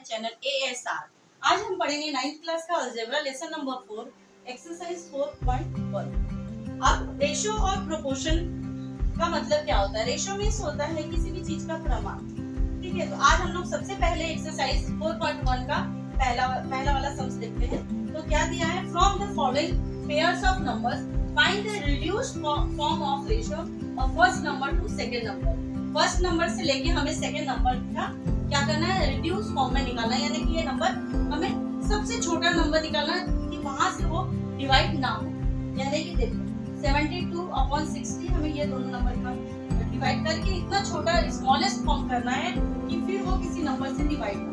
Channel ASR। आज हम पढ़ेंगे 9th क्लास का अलजेब्रा लेसन नंबर 4 एक्सरसाइज 4.1। अब रेशो और प्रोपोर्शन का मतलब क्या होता है? रेशो मींस होता है किसी भी चीज का प्रमाण। ठीक है, तो आज हम लोग सबसे पहले एक्सरसाइज 4.1 का पहला वाला सम्स देखते हैं। तो क्या दिया है? From the following pairs of numbers find the reduced form of ratio of first number two second number. First number से लेके हमें सेकंड नंबर का क्या करना है? रिड्यूस फॉर्म में निकालना है, यानी कि ये नंबर हमें सबसे छोटा नंबर निकालना है कि वहां से वो डिवाइड ना हो। यानी कि देखो 72/60 हमें ये दोनों नंबर का डिवाइड करके इतना छोटा स्मॉलेस्ट फॉर्म करना है कि फिर वो किसी नंबर से डिवाइड ना हो।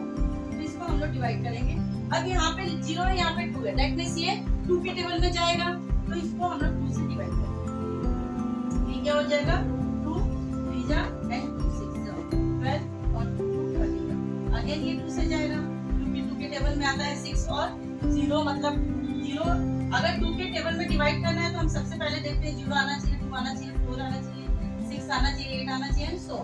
तो इसको हम लोग डिवाइड करेंगे। अब यहाँ पे 0 है, यहाँ पे 2 है, दैट मींस ये 2 के टेबल में जाएगा, तो इसको हम लोग 2 से डिवाइड करेंगे। ये क्या हो जाएगा? 2 3 and 2 6 12 और 2 30। अगेन ये 2 से जाएगा, क्योंकि 2 के टेबल में आता है 6 और 0, मतलब 0 अगर 2 के टेबल में डिवाइड करना है तो हम सबसे पहले देखते हैं 0 आना चाहिए, 2 आना चाहिए, 4 आना चाहिए, 6 आना चाहिए, 8 आना चाहिए, सो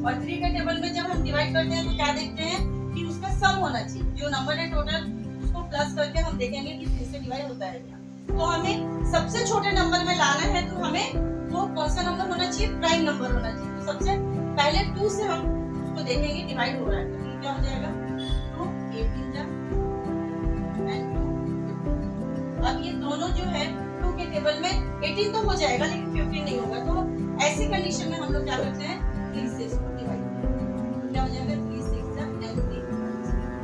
और 3 के टेबल में जब हम डिवाइड करते हैं तो क्या देखते हैं कि उसका सम होना चाहिए, जो नंबर है टोटल उसको प्लस करके हम देखेंगे कि 3 से डिवाइड होता है क्या। तो हमें सबसे छोटे नंबर में लाना है, तो हमें वो कौन सा नंबर होना चाहिए? प्राइम नंबर होना चाहिए। तो सबसे पहले 2 से हम उसको देखेंगे डिवाइड हो रहा है, तो क्या हो जाएगा? 2 18 जा एंड 2। अब ये दोनों जो है 2 के टेबल में 18 तो हो जाएगा, लेकिन 15 नहीं होगा। तो ऐसी कंडीशन में हम लोग क्या करते हैं? 3 से इसको डिवाइड करते हैं, तो क्या हो जाएगा? 3 6 एंड 3।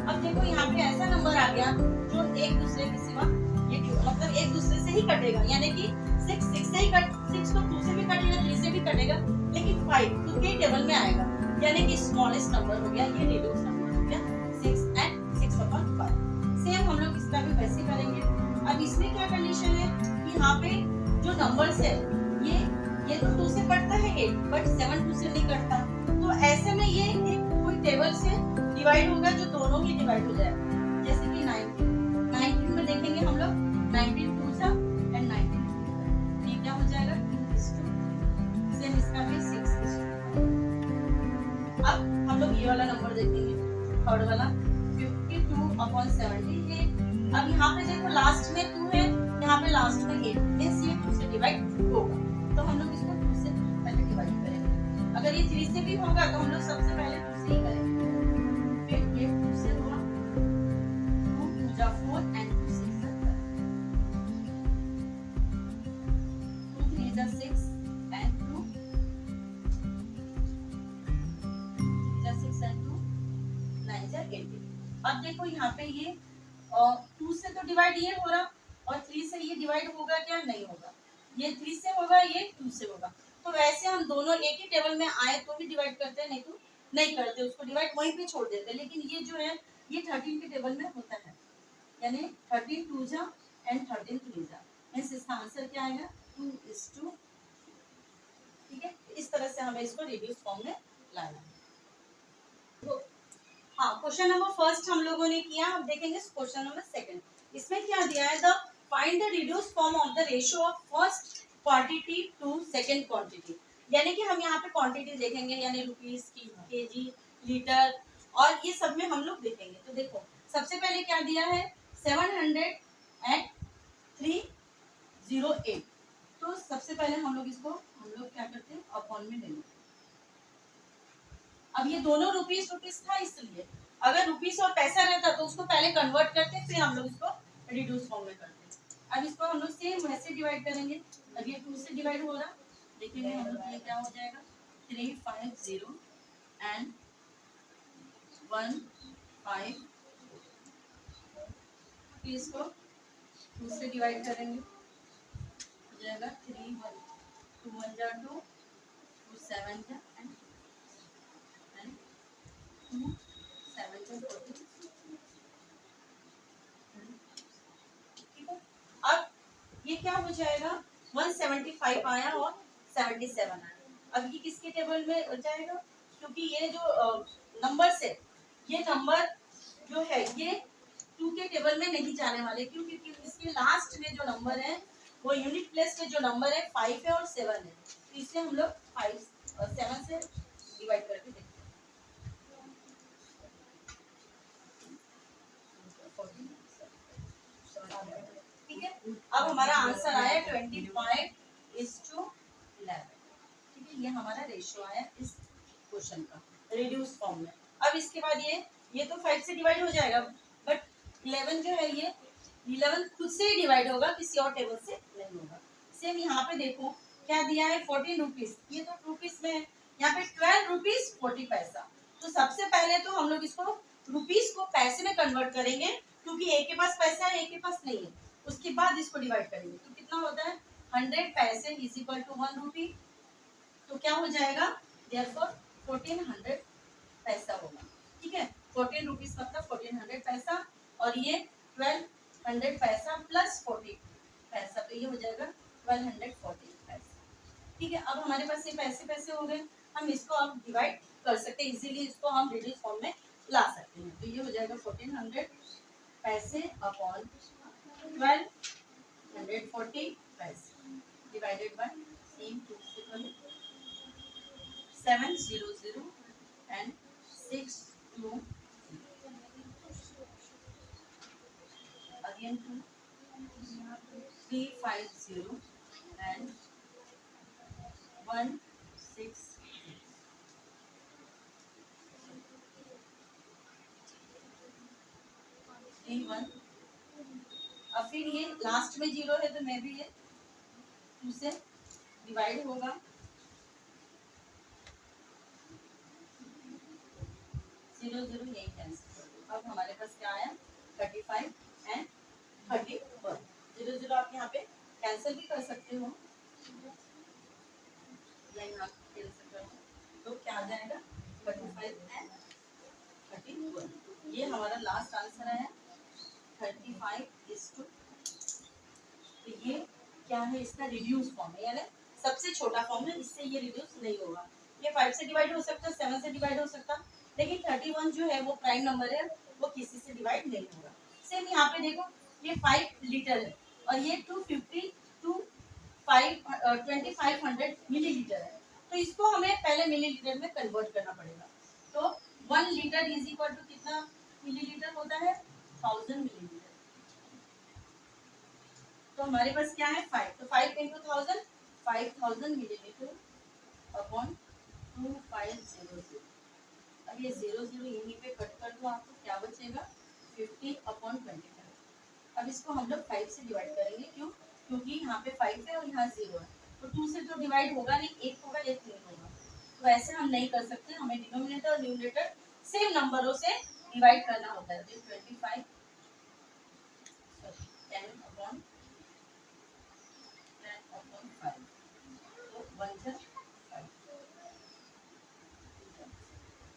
अब देखो यहाँ पे ऐसा नंबर आ गया जो एक दूसरे के सिवा ये मतलब एक दूसरे से ही कटेगा, यानी कि 6 6 से ही 6 तो 2 से भी कटेगा, 3 से भी कटेगा, लेकिन 5 2 के टेबल में आएगा, यानी कि स्मॉलेस्ट नंबर हो गया, ये रिड्यूस नंबर हो गया 6 and 6/5। सेम हम लोग इसका भी वैसे करेंगे। अब इसमें क्या कंडीशन है कि यहाँ पे जो नंबर्स है ये तो 2 से कटता है 8, बट 7 2 से नहीं कटता। तो ऐसे में ये एक कोई टेबल से डिवाइड होगा जो दोनों ही डिवाइड हो जाएगा। जैसे कि 19 में देखेंगे हम लोग 19 2 एंड 19 ये क्या हो जाएगा? 2:2। सेम इसका भी 6:2। अब हम लोग ये वाला नंबर देखेंगे, थर्ड वाला 52/70 है। अब यहाँ पे देखो लास्ट में 2 है, यहाँ पे लास्ट में 8, मींस ये 2 से डिवाइड होगा, तो हम लोग इसको 2 से पहले डिवाइड करेंगे। अगर ये 3 से भी होगा तो हम लोग सबसे पहले 2 से ही करेंगे, फिर ये 2 से होगा, 2 2 जा 4 एंड 2 6 जा 2 3 जा 6 एंड 2 जा 6 एंड 2 9 जा 18। अब देखो यहाँ पे ये 2 से तो डिवाइड ये हो रहा और 3 से ये डिवाइड होगा क्या? नहीं होगा। ये 3 से होगा, ये 2 से होगा। तो वैसे हम दोनों एक ही टेबल में आए तो भी डिवाइड करते हैं, नहीं तो नहीं करते, उसको डिवाइड वहीं पे छोड़ देते हैं। लेकिन ये जो है ये 13 के टेबल में होता है, यानी 13 2 जा एंड 13 3 जा, मींस इसका आंसर क्या आएगा? 2:2। ठीक है, इस तरह से हमें इसको रिड्यूस फॉर्म में लाना है। तो हाँ, क्वेश्चन नंबर फर्स्ट हम लोगों ने किया। अब देखेंगे क्वेश्चन नंबर सेकंड। इसमें क्या दिया है? The find the reduce form of the ratio of first quantity to second quantity. यानी कि हम यहाँ पे क्वांटिटी देखेंगे, यानी रुपीस, केजी, लीटर, और ये सब में हम लोग देखेंगे। तो देखो सबसे पहले क्या दिया है? 70308। तो सबसे पहले हम लोग क्या करते हैं? अपॉन में ले लेते हैं। अब ये दोनों रुपीस था, इसलिए अगर रुपीस और पैसा रहता तो उसको पहले कन्वर्ट करते, फिर हम लोग इसको रिड्यूस फॉर्म में करते। अब इसको हम लोग सेम वैसे डिवाइड करेंगे। अब ये 2 से डिवाइड हो रहा, देखेंगे हम लोग ये क्या हो जाएगा? 350 एंड 15। फिर इसको 2 से डिवाइड करेंगे, हो जाएगा 3 1 2 1 जा 2 2 7 जा एंड 2 7 जा 14। ठीक है, अब ये क्या हो जाएगा? 175 आया और 77 आया। अब ये किसके टेबल में हो जाएगा? क्योंकि ये जो नंबर्स है, ये नंबर जो है ये 2 के टेबल में नहीं जाने वाले, क्योंकि इसके लास्ट में जो नंबर है वो यूनिट प्लेस में जो नंबर है 5 है और 7 है, तो इसे हम लोग 5 और 7 से डिवाइड करके देखते हैं। अब हमारा आंसर आया 25:11। ठीक है, ये हमारा रेशियो आया इस क्वेश्चन का रिड्यूस फॉर्म में। अब इसके बाद ये तो 5 से डिवाइड हो जाएगा, बट 11 जो है ये 11 खुद से ही डिवाइड होगा, किसी और टेबल से नहीं होगा। सेम यहाँ पे देखो क्या दिया है 14 रुपीज, ये तो रुपीज में है, यहाँ पे 12 रुपीज 40 पैसा। तो सबसे पहले तो हम लोग इसको रुपीज को पैसे में कन्वर्ट करेंगे, क्योंकि एक के पास पैसा है एक के पास नहीं है। उसके बाद इसको डिवाइड करेंगे तो कितना होता है 100 पैसे इज इक्वल टू 1 रुपी। तो क्या हो जाएगा देयरफॉर 1400 पैसा होगा। ठीक है, 14 रुपीज मतलब 1400 पैसा, और ये 1200 पैसा प्लस 40 पैसा, तो ये हो जाएगा 1240 पैसा। ठीक है, अब हमारे पास ये पैसे पैसे हो गए, हम इसको अब डिवाइड कर सकते हैं इजीली, इसको हम रिड्यूस फॉर्म में ला सकते हैं। तो ये हो जाएगा 1400 पैसे अपॉन 1240 पैसे divided by 700 and 620 again 350 and 16131। अब फिर ये लास्ट में 0 है तो मैं भी ये 2 से डिवाइड होगा, 0 0 यही कैंसिल। अब हमारे पास क्या आया 35 and 31। 0 0 आप यहाँ पे कैंसिल भी कर सकते हो, तो क्या आ जाएगा 35 and 31। ये हमारा लास्ट आंसर है 35:। तो ये क्या है इसका रिड्यूस फॉर्म है, यानी सबसे छोटा फॉर्म है, इससे ये रिड्यूस नहीं होगा। ये 5 से डिवाइड हो सकता है, 7 से डिवाइड हो सकता, लेकिन 31 जो है वो प्राइम नंबर है, वो किसी से डिवाइड नहीं होगा। सेम यहाँ पे देखो ये 5 लीटर है और ये 2500 मिलीलीटर है, तो इसको हमें पहले मिलीलीटर में कन्वर्ट करना पड़ेगा। तो 1 लीटर इज इक्वल टू कितना मिलीलीटर होता है 1000 मिलीलीटर। तो हमारे पास क्या है 5, तो 5 into 1000 5000 मिलीलीटर अपॉन 2500। अब ये 0 0 यहीं पे कट कर दो, आपको क्या बचेगा 50/25। अब इसको हम लोग 5 से डिवाइड करेंगे, क्यों, क्योंकि यहाँ पे 5 है और यहाँ 0 है, तो 2 से तो डिवाइड होगा नहीं, 1 होगा 1 नहीं होगा, तो ऐसे हम नहीं कर सकते, हमें डिनोमिनेटर और न्यूमरेटर सेम नंबरों से डिवाइड करना होता है। तो 25 10/5 तो 1 5,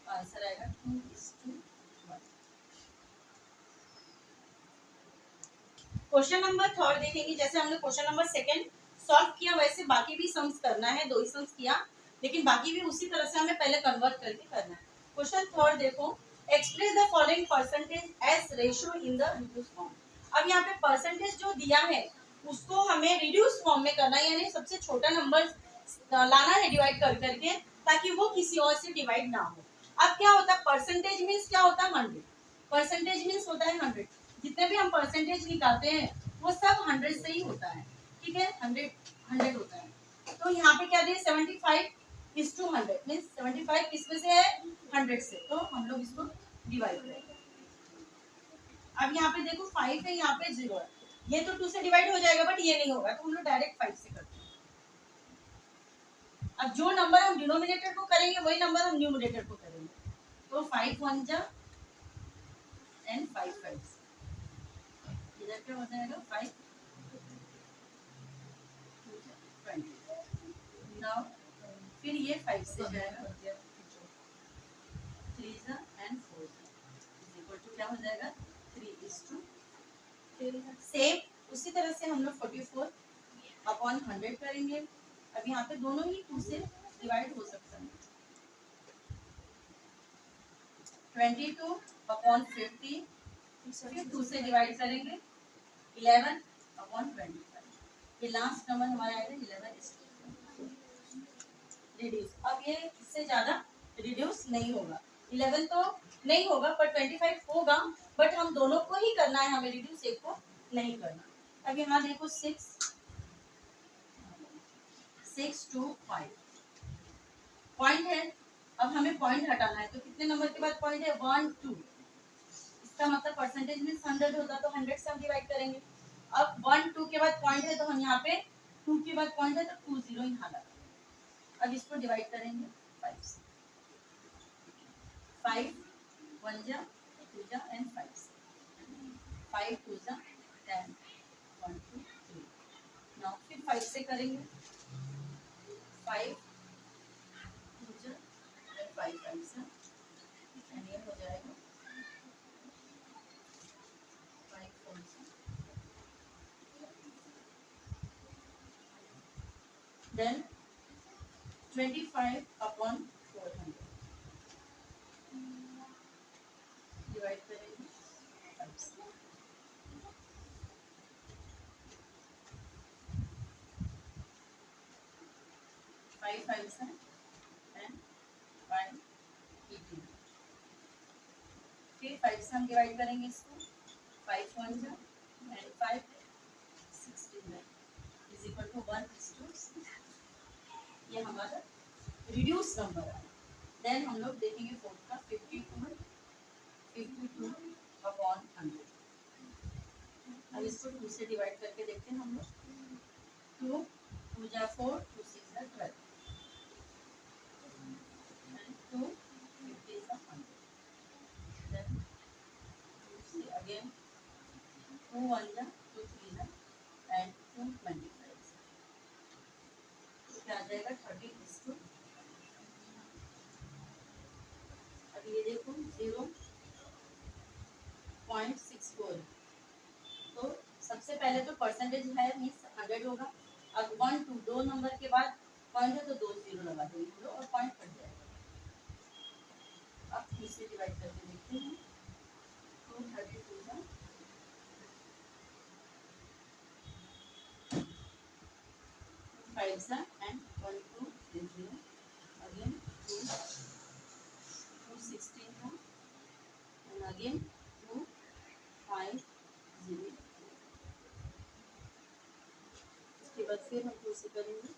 आंसर आएगा 2:1। क्वेश्चन नंबर 3 देखेंगे। जैसे हमने क्वेश्चन नंबर 2 सॉल्व किया, वैसे बाकी भी सम्स करना है, 2 ही सम्स किया, लेकिन बाकी भी उसी तरह से हमें पहले कन्वर्ट करके करना है। क्वेश्चन 3 देखो, express the following percentage as ratio in the reduce form. अब यहाँ पे परसेंटेज जो दिया है उसको हमें रिड्यूस फॉर्म में करना है, यानी सबसे छोटा नंबर लाना है डिवाइड कर करके, ताकि वो किसी और से डिवाइड ना हो। अब क्या होता है परसेंटेज मीन्स क्या होता है 100, परसेंटेज मीन्स होता है 100, जितने भी हम परसेंटेज निकालते हैं वो सब 100 से ही होता है। ठीक है, 100 होता है। तो यहाँ पे क्या दिया 75:100 मीन्स 75 किस में से है 100 से, तो हम लोग इसको डिवाइड करेंगे। अब यहाँ पे देखो 5 है, यहाँ पे 0 है, ये तो 2 से डिवाइड हो जाएगा, बट ये नहीं होगा, तो हम लोग डायरेक्ट 5 से करते हैं। अब जो नंबर हम डिनोमिनेटर को करेंगे वही नंबर हम न्यूमरेटर को करेंगे, तो 5 1 जा एंड 5 5, इधर क्या हो जाएगा 5 20। नाउ फिर ये 5 से जाएगा 3 जा एंड 4 इज इक्वल टू क्या हो जाएगा 3:2। सेम उसी तरह से हम लोग 44/100 करेंगे। अब यहाँ पे दोनों ही 2 से डिवाइड हो सकता है। 22/50 फिर 2 से डिवाइड करेंगे 11/25। ये लास्ट नंबर हमारा आएगा 11। रिड्यूस, अब ये इससे ज्यादा रिड्यूस नहीं होगा, 11 तो नहीं होगा पर 25 होगा, बट हम दोनों को ही करना है, हमें रिड्यूस एक को नहीं करना। अब यहाँ देखो 6 2 5 पॉइंट है। अब हमें पॉइंट हटाना है, तो कितने नंबर के बाद पॉइंट है? 1 2। इसका मतलब परसेंटेज में 100 होता तो 100 से हम डिवाइड करेंगे। अब 1 2 के बाद पॉइंट है, तो हम यहाँ पे 2 के बाद पॉइंट है तो 2 0 यहाँ लगा। अब इसको डिवाइड करेंगे 5 से। 5 1 जा 2 जा एंड 5 5 2 जा 10 1 2 3। नाउ फिर 5 से करेंगे। 5 2 जा 5 5 से एंड ये हो जाएगा 5 4 से। देन 25 अपॉन 400 डिवाइड करेंगे 5 से। 5 5 से एंड 5 18। फिर 5 से हम डिवाइड करेंगे इसको। 5 1 जा एंड 5 16 इज इक्वल टू 1:6। ये हमारा रिड्यूस नंबर है। देन हम लोग देखेंगे फोर्थ का 52 अपॉन 100। अब इसको 2 से डिवाइड करके देखते हैं हम लोग। 2 2 जा 4 2 6 जा 12 2 50 जा 100। देन 2 से अगेन 2 1 जा 2 3 जा एंड 2 25 तो क्या आ जाएगा 30 इसको। अब ये देखो 0.64। तो सबसे पहले तो परसेंटेज है मीन्स 100 होगा। अब 1 2 दो नंबर के बाद पॉइंट है तो 2 0 लगा देंगे हम लोग और पॉइंट कट जाएगा। अब 3 से डिवाइड करके देखते हैं। 232 जा 5 जा एंड 1 2 3 0 अगेन 2 16 जा एंड अगेन 2 5 0। इसके बाद फिर हम 2 से करेंगे।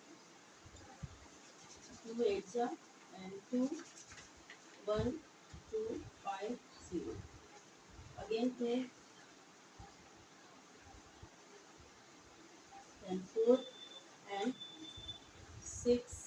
2 8 जा एंड 2 1 2 5 0 अगेन फिर then 4 and 6